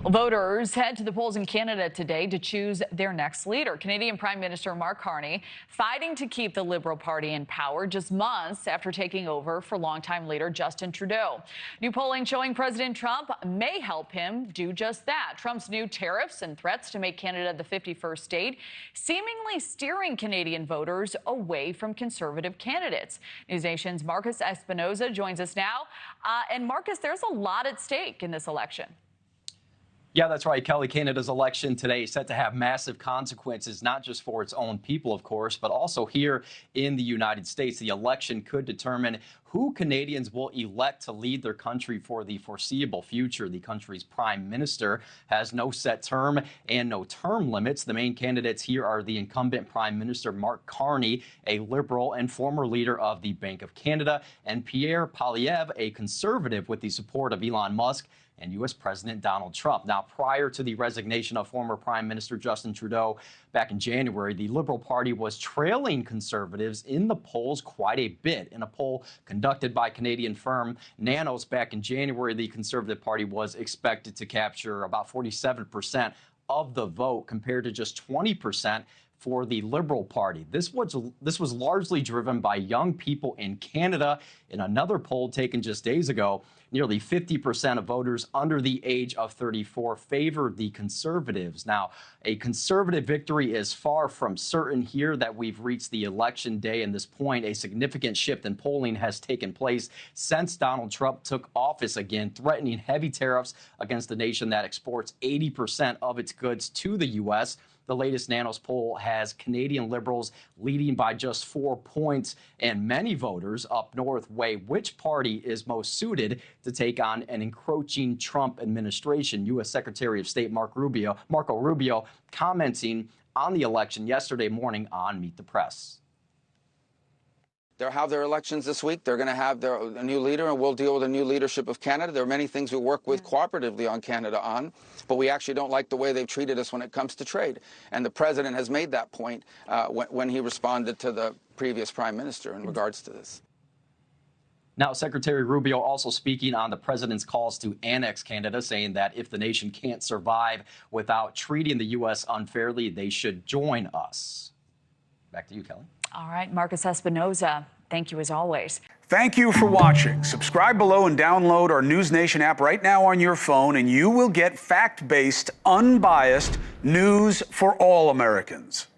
Voters head to the polls in Canada today to choose their next leader. Canadian Prime Minister Mark Carney fighting to keep the Liberal Party in power just months after taking over for longtime leader Justin Trudeau. New polling showing President Trump may help him do just that. Trump's new tariffs and threats to make Canada the 51st state seemingly steering Canadian voters away from conservative candidates. NewsNation's Marcus Espinoza joins us now. And Marcus, there's a lot at stake in this election. Yeah, that's right, Kelly. Canada's election today is set to have massive consequences, not just for its own people, of course, but also here in the United States. The election could determine who Canadians will elect to lead their country for the foreseeable future. The country's prime minister has no set term and no term limits. The main candidates here are the incumbent Prime Minister Mark Carney, a Liberal and former leader of the Bank of Canada, and Pierre Poilievre, a conservative with the support of Elon Musk and U.S. President Donald Trump. Now, prior to the resignation of former Prime Minister Justin Trudeau back in January, the Liberal Party was trailing Conservatives in the polls quite a bit. In a poll conducted by Canadian firm Nanos back in January, the Conservative Party was expected to capture about 47% of the vote compared to just 20% for the Liberal Party. This was largely driven by young people in Canada. In another poll taken just days ago, nearly 50% of voters under the age of 34 favored the Conservatives. Now, a Conservative victory is far from certain here that we've reached the election day. And this point, a significant shift in polling has taken place since Donald Trump took office again, threatening heavy tariffs against a nation that exports 80% of its goods to the U.S. The latest Nanos poll has Canadian Liberals leading by just 4 points, and many voters up north weigh which party is most suited to take on an encroaching Trump administration. U.S. Secretary of State Marco Rubio commenting on the election yesterday morning on Meet the Press. They'll have their elections this week. They're going to have a new leader, and we'll deal with a new leadership of Canada. There are many things we work with cooperatively on Canada on, but we actually don't like the way they've treated us when it comes to trade. And the president has made that point when he responded to the previous prime minister in regards to this. Now, Secretary Rubio also speaking on the president's calls to annex Canada, saying that if the nation can't survive without treating the U.S. unfairly, they should join us. Back to you, Kelly. All right, Marcus Espinoza, thank you as always. Thank you for watching. Subscribe below and download our NewsNation app right now on your phone, and you will get fact-based, unbiased news for all Americans.